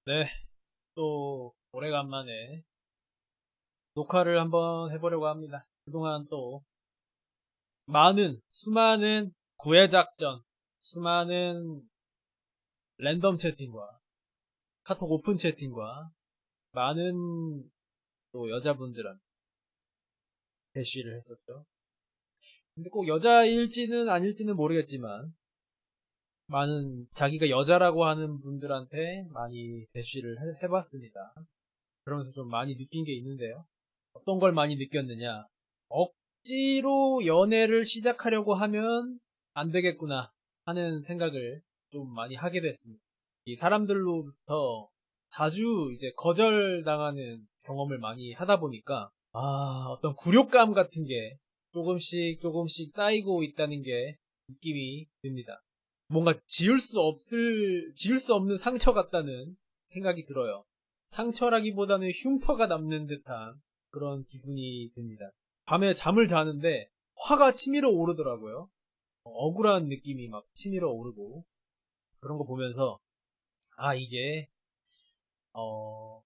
네, 또 오래간만에 녹화를 한번 해보려고 합니다. 그동안 또 수많은 구애작전, 수많은 랜덤 채팅과 카톡 오픈 채팅과 많은 또 여자분들한테 대쉬를 했었죠. 근데 꼭 여자일지는 아닐지는 모르겠지만 많은 자기가 여자라고 하는 분들한테 많이 대쉬를 해봤습니다. 그러면서 좀 많이 느낀 게 있는데요. 어떤 걸 많이 느꼈느냐? 억지로 연애를 시작하려고 하면 안 되겠구나 하는 생각을 좀 많이 하게 됐습니다. 이 사람들로부터 자주 이제 거절당하는 경험을 많이 하다 보니까 어떤 굴욕감 같은 게 조금씩 조금씩 쌓이고 있다는 게 느낌이 듭니다. 뭔가 지울 수 없는 상처 같다는 생각이 들어요. 상처라기보다는 흉터가 남는 듯한 그런 기분이 듭니다. 밤에 잠을 자는데 화가 치밀어 오르더라고요. 억울한 느낌이 막 치밀어 오르고 그런 거 보면서 이게 어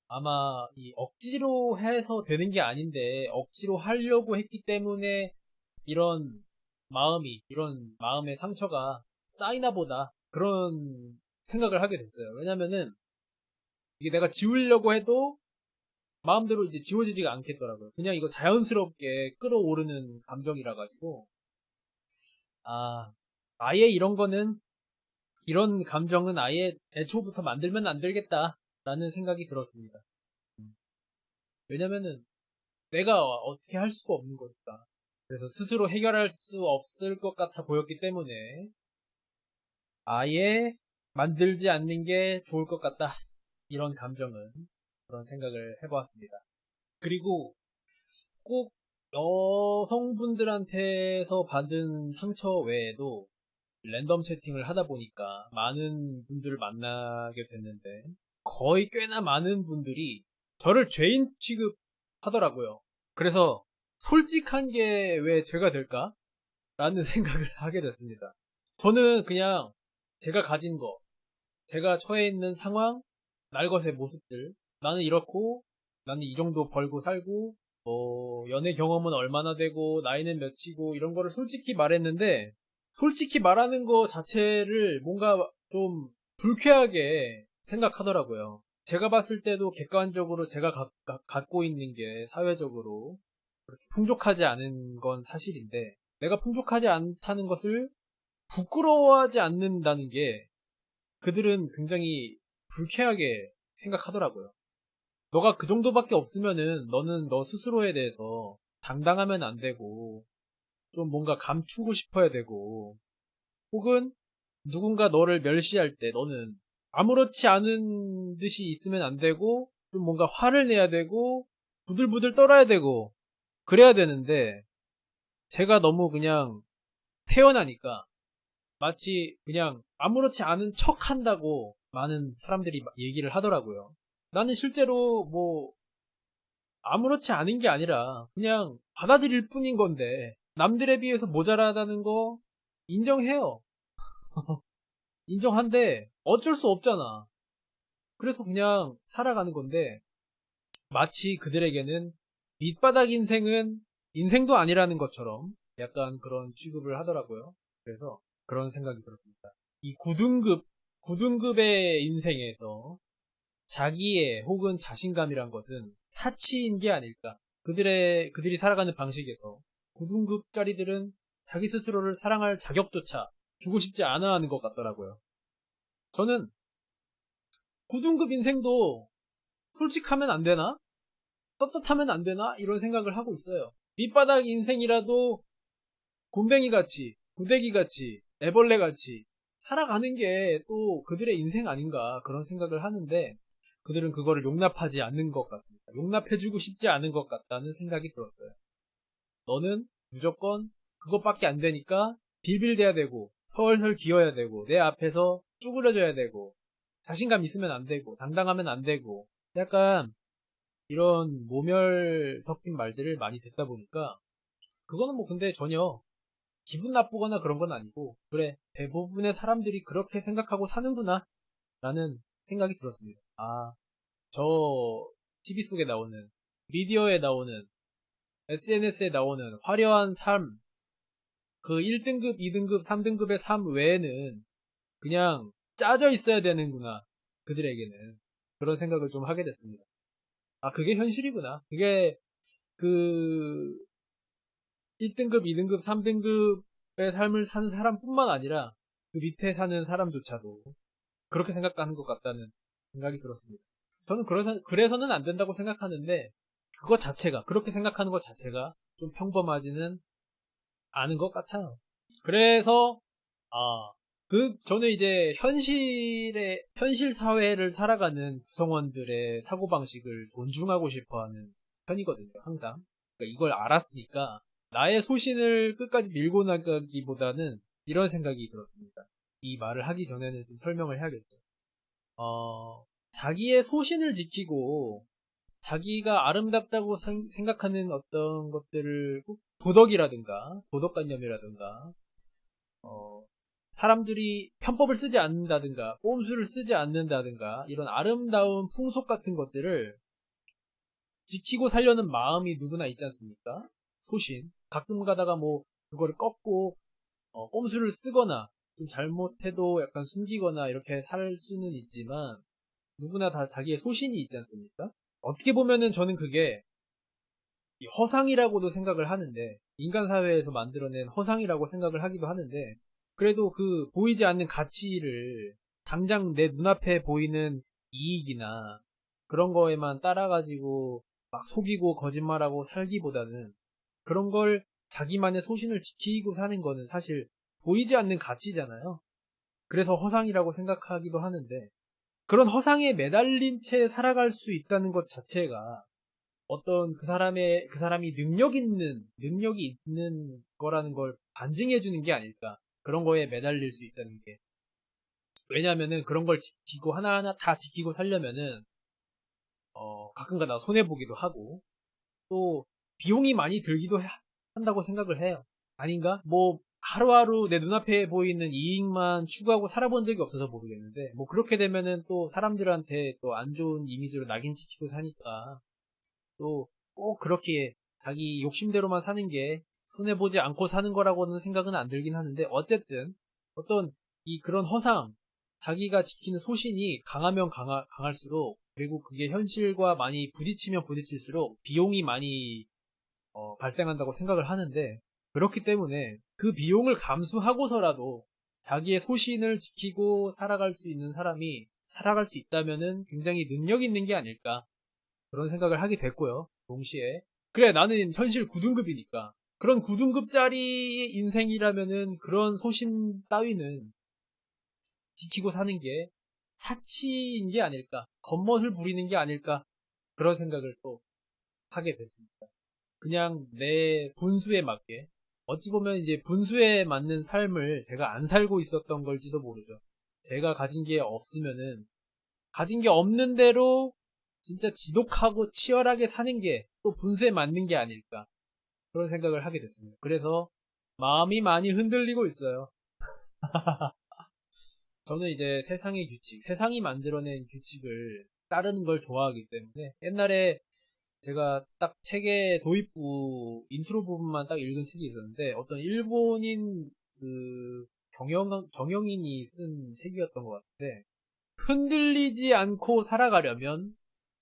아마 이 억지로 해서 되는 게 아닌데 억지로 하려고 했기 때문에 이런 마음의 상처가 쌓이나 보다 그런 생각을 하게 됐어요. 왜냐면은 이게 내가 지우려고 해도 마음대로 이제 지워지지가 않겠더라고요. 그냥 이거 자연스럽게 끌어오르는 감정이라 가지고 아 아예 이런 감정은 아예 애초부터 만들면 안 되겠다라는 생각이 들었습니다. 왜냐면은 내가 어떻게 할 수가 없는 거니까. 그래서 스스로 해결할 수 없을 것 같아 보였기 때문에 아예 만들지 않는 게 좋을 것 같다. 이런 감정은 그런 생각을 해보았습니다. 그리고 꼭 여성분들한테서 받은 상처 외에도 랜덤 채팅을 하다 보니까 많은 분들을 만나게 됐는데 거의 꽤나 많은 분들이 저를 죄인 취급하더라고요. 그래서 솔직한 게 왜 죄가 될까? 라는 생각을 하게 됐습니다. 저는 그냥 제가 가진 거, 제가 처해 있는 상황, 날것의 모습들, 나는 이렇고, 나는 이 정도 벌고 살고, 연애 경험은 얼마나 되고, 나이는 몇이고, 이런 거를 솔직히 말했는데, 솔직히 말하는 거 자체를 뭔가 좀 불쾌하게 생각하더라고요. 제가 봤을 때도 객관적으로 제가 갖고 있는 게 사회적으로 그렇게 풍족하지 않은 건 사실인데, 내가 풍족하지 않다는 것을 부끄러워하지 않는다는 게 그들은 굉장히 불쾌하게 생각하더라고요. 너가 그 정도밖에 없으면은 너는 너 스스로에 대해서 당당하면 안 되고 좀 뭔가 감추고 싶어야 되고 혹은 누군가 너를 멸시할 때 너는 아무렇지 않은 듯이 있으면 안 되고 좀 뭔가 화를 내야 되고 부들부들 떨어야 되고 그래야 되는데 제가 너무 그냥 태어나니까 마치 그냥 아무렇지 않은 척 한다고 많은 사람들이 얘기를 하더라고요. 나는 실제로 뭐 아무렇지 않은 게 아니라 그냥 받아들일 뿐인 건데 남들에 비해서 모자라다는 거 인정해요. 인정한데 어쩔 수 없잖아. 그래서 그냥 살아가는 건데 마치 그들에게는 밑바닥 인생은 인생도 아니라는 것처럼 약간 그런 취급을 하더라고요. 그래서 그런 생각이 들었습니다. 이 9등급의 인생에서 자기의 혹은 자신감이란 것은 사치인 게 아닐까. 그들이 살아가는 방식에서 9등급짜리들은 자기 스스로를 사랑할 자격조차 주고 싶지 않아 하는 것 같더라고요. 저는 9등급 인생도 솔직하면 안 되나? 떳떳하면 안 되나? 이런 생각을 하고 있어요. 밑바닥 인생이라도 곰뱅이 같이, 구데기 같이, 애벌레 같이 살아가는 게 또 그들의 인생 아닌가 그런 생각을 하는데 그들은 그거를 용납하지 않는 것 같습니다. 용납해주고 싶지 않은 것 같다는 생각이 들었어요. 너는 무조건 그것밖에 안 되니까 빌빌대야 되고 설설 기어야 되고 내 앞에서 쭈그려져야 되고 자신감 있으면 안 되고 당당하면 안 되고 약간 이런 모멸 섞인 말들을 많이 듣다 보니까 그거는 뭐 근데 전혀 기분 나쁘거나 그런 건 아니고 그래 대부분의 사람들이 그렇게 생각하고 사는구나 라는 생각이 들었습니다. 아, 저 TV 속에 나오는, 미디어에 나오는, SNS에 나오는 화려한 삶, 그 1등급, 2등급, 3등급의 삶 외에는 그냥 짜져 있어야 되는구나. 그들에게는. 그런 생각을 좀 하게 됐습니다. 아, 그게 현실이구나. 그게 그 1등급, 2등급, 3등급의 삶을 사는 사람뿐만 아니라 그 밑에 사는 사람조차도 그렇게 생각하는 것 같다는 생각이 들었습니다. 저는 그래서는 안 된다고 생각하는데 그것 자체가, 그렇게 생각하는 것 자체가 좀 평범하지는 않은 것 같아요. 그래서 아, 저는 이제 현실 사회를 살아가는 구성원들의 사고방식을 존중하고 싶어 하는 편이거든요, 항상. 그러니까 이걸 알았으니까, 나의 소신을 끝까지 밀고 나가기보다는 이런 생각이 들었습니다. 이 말을 하기 전에는 좀 설명을 해야겠죠. 자기의 소신을 지키고, 자기가 아름답다고 생각하는 어떤 것들을 꼭 도덕이라든가, 도덕관념이라든가, 어, 사람들이 편법을 쓰지 않는다든가 꼼수를 쓰지 않는다든가 이런 아름다운 풍속 같은 것들을 지키고 살려는 마음이 누구나 있지 않습니까? 소신. 가끔 가다가 뭐 그거를 꺾고 꼼수를 쓰거나 좀 잘못해도 약간 숨기거나 이렇게 살 수는 있지만 누구나 다 자기의 소신이 있지 않습니까? 어떻게 보면은 저는 그게 허상이라고도 생각을 하는데, 인간 사회에서 만들어낸 허상이라고 생각을 하기도 하는데, 그래도 그 보이지 않는 가치를 당장 내 눈앞에 보이는 이익이나 그런 거에만 따라가지고 막 속이고 거짓말하고 살기보다는 그런 걸 자기만의 소신을 지키고 사는 거는 사실 보이지 않는 가치잖아요. 그래서 허상이라고 생각하기도 하는데, 그런 허상에 매달린 채 살아갈 수 있다는 것 자체가 어떤 그 사람이 능력이 있는 거라는 걸 반증해주는 게 아닐까. 그런 거에 매달릴 수 있다는 게. 왜냐면은 그런 걸 지키고 하나하나 다 지키고 살려면은, 가끔가다 손해보기도 하고, 또 비용이 많이 들기도 한다고 생각을 해요. 아닌가? 뭐, 하루하루 내 눈앞에 보이는 이익만 추구하고 살아본 적이 없어서 모르겠는데, 뭐 그렇게 되면은 또 사람들한테 또 안 좋은 이미지로 낙인 찍히고 사니까, 또 꼭 그렇게 자기 욕심대로만 사는 게 손해보지 않고 사는 거라고는 생각은 안 들긴 하는데 어쨌든 어떤 그런 허상, 자기가 지키는 소신이 강하면 강할수록 그리고 그게 현실과 많이 부딪히면 부딪힐수록 비용이 많이 발생한다고 생각을 하는데 그렇기 때문에 그 비용을 감수하고서라도 자기의 소신을 지키고 살아갈 수 있는 사람이 살아갈 수 있다면은 굉장히 능력 있는 게 아닐까 그런 생각을 하게 됐고요. 동시에 그래 나는 현실 9등급이니까 그런 9등급짜리 인생이라면은 그런 소신 따위는 지키고 사는 게 사치인 게 아닐까 겉멋을 부리는 게 아닐까 그런 생각을 또 하게 됐습니다. 그냥 내 분수에 맞게 어찌 보면 이제 분수에 맞는 삶을 제가 안 살고 있었던 걸지도 모르죠. 제가 가진 게 없으면은 가진 게 없는 대로 진짜 지독하고 치열하게 사는 게 또 분수에 맞는 게 아닐까 그런 생각을 하게 됐습니다. 그래서 마음이 많이 흔들리고 있어요. 저는 이제 세상의 규칙, 세상이 만들어낸 규칙을 따르는 걸 좋아하기 때문에 옛날에 제가 딱 책의 도입부 인트로 부분만 딱 읽은 책이 있었는데 어떤 일본인 그 경영인이 쓴 책이었던 것 같은데 흔들리지 않고 살아가려면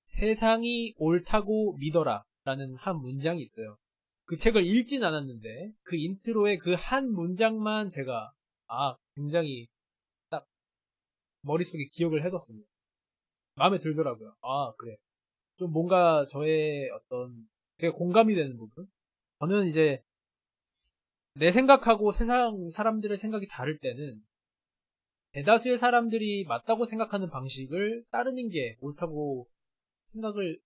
세상이 옳다고 믿어라 라는 한 문장이 있어요. 그 책을 읽진 않았는데 그 인트로의 그 한 문장만 제가 굉장히 딱 머릿속에 기억을 해뒀습니다. 마음에 들더라고요. 아 그래. 좀 뭔가 저의 어떤 제가 공감이 되는 부분? 저는 이제 내 생각하고 세상 사람들의 생각이 다를 때는 대다수의 사람들이 맞다고 생각하는 방식을 따르는 게 옳다고 생각을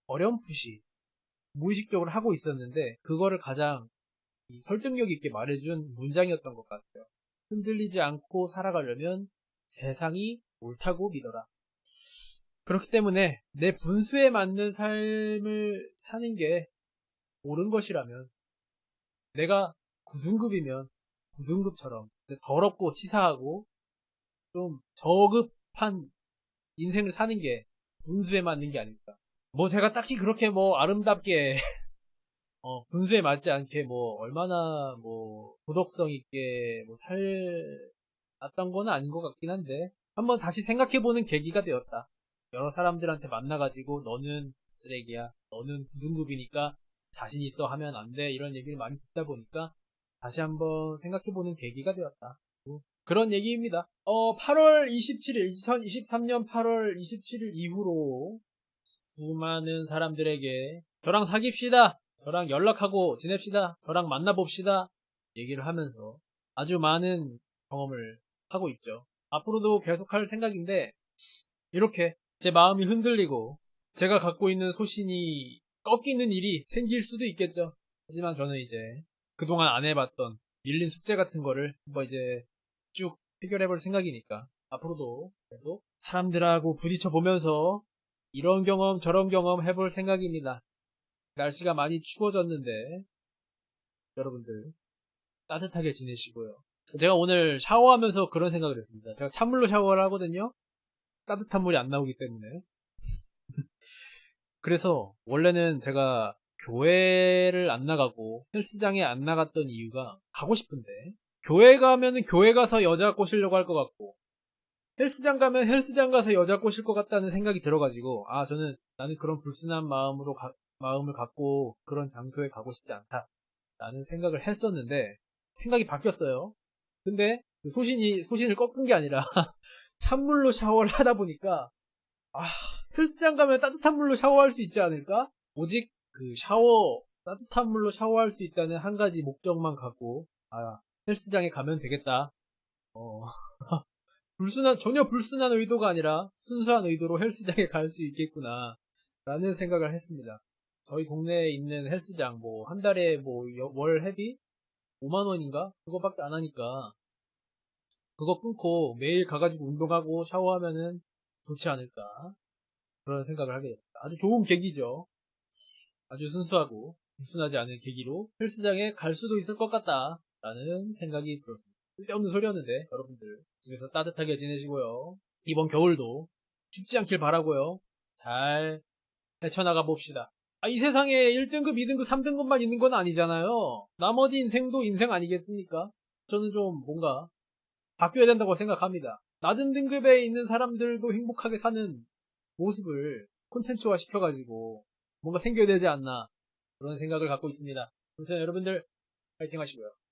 어렴풋이 무의식적으로 하고 있었는데 그거를 가장 설득력 있게 말해준 문장이었던 것 같아요. 흔들리지 않고 살아가려면 세상이 옳다고 믿어라. 그렇기 때문에 내 분수에 맞는 삶을 사는 게 옳은 것이라면 내가 9등급이면 9등급처럼 더럽고 치사하고 좀 저급한 인생을 사는 게 분수에 맞는 게 아닐까. 뭐 제가 딱히 그렇게 뭐 아름답게 분수에 맞지 않게 뭐 얼마나 뭐 도덕성 있게 뭐 살았던 건 아닌 것 같긴 한데 한번 다시 생각해보는 계기가 되었다. 여러 사람들한테 만나가지고 너는 쓰레기야, 너는 9등급이니까 자신 있어 하면 안 돼, 이런 얘기를 많이 듣다 보니까 다시 한번 생각해보는 계기가 되었다. 그런 얘기입니다. 8월 27일, 2023년 8월 27일 이후로 수많은 사람들에게 저랑 사귀읍시다, 저랑 연락하고 지냅시다, 저랑 만나봅시다 얘기를 하면서 아주 많은 경험을 하고 있죠. 앞으로도 계속 할 생각인데 이렇게 제 마음이 흔들리고 제가 갖고 있는 소신이 꺾이는 일이 생길 수도 있겠죠. 하지만 저는 이제 그동안 안 해봤던 밀린 숙제 같은 거를 한번 이제 쭉 해결해볼 생각이니까 앞으로도 계속 사람들하고 부딪혀 보면서 이런 경험 저런 경험 해볼 생각입니다. 날씨가 많이 추워졌는데 여러분들 따뜻하게 지내시고요. 제가 오늘 샤워하면서 그런 생각을 했습니다. 제가 찬물로 샤워를 하거든요. 따뜻한 물이 안 나오기 때문에. 그래서 원래는 제가 교회를 안 나가고 헬스장에 안 나갔던 이유가 가고 싶은데 교회 가면은 교회 가서 여자 꼬시려고 할 것 같고 헬스장 가면 헬스장 가서 여자 꼬실 것 같다는 생각이 들어가지고 나는 그런 불순한 마음을 갖고 그런 장소에 가고 싶지 않다 라는 생각을 했었는데 생각이 바뀌었어요. 근데 그 소신을 꺾은 게 아니라 찬물로 샤워를 하다 보니까 헬스장 가면 따뜻한 물로 샤워할 수 있지 않을까? 오직 따뜻한 물로 샤워할 수 있다는 한 가지 목적만 갖고 헬스장에 가면 되겠다. 전혀 불순한 의도가 아니라 순수한 의도로 헬스장에 갈 수 있겠구나 라는 생각을 했습니다. 저희 동네에 있는 헬스장 뭐 한 달에 뭐 월 회비 5만 원인가? 그거밖에 안 하니까 그거 끊고 매일 가가지고 운동하고 샤워하면은 좋지 않을까 그런 생각을 하게 됐습니다. 아주 좋은 계기죠. 아주 순수하고 불순하지 않은 계기로 헬스장에 갈 수도 있을 것 같다라는 생각이 들었습니다. 쓸데없는 소리였는데 여러분들 집에서 따뜻하게 지내시고요. 이번 겨울도 춥지 않길 바라고요. 잘 헤쳐나가 봅시다. 이 세상에 1등급, 2등급, 3등급만 있는 건 아니잖아요. 나머지 인생도 인생 아니겠습니까? 저는 좀 뭔가 바뀌어야 된다고 생각합니다. 낮은 등급에 있는 사람들도 행복하게 사는 모습을 콘텐츠화 시켜가지고 뭔가 생겨야 되지 않나 그런 생각을 갖고 있습니다. 아무튼 여러분들 파이팅 하시고요.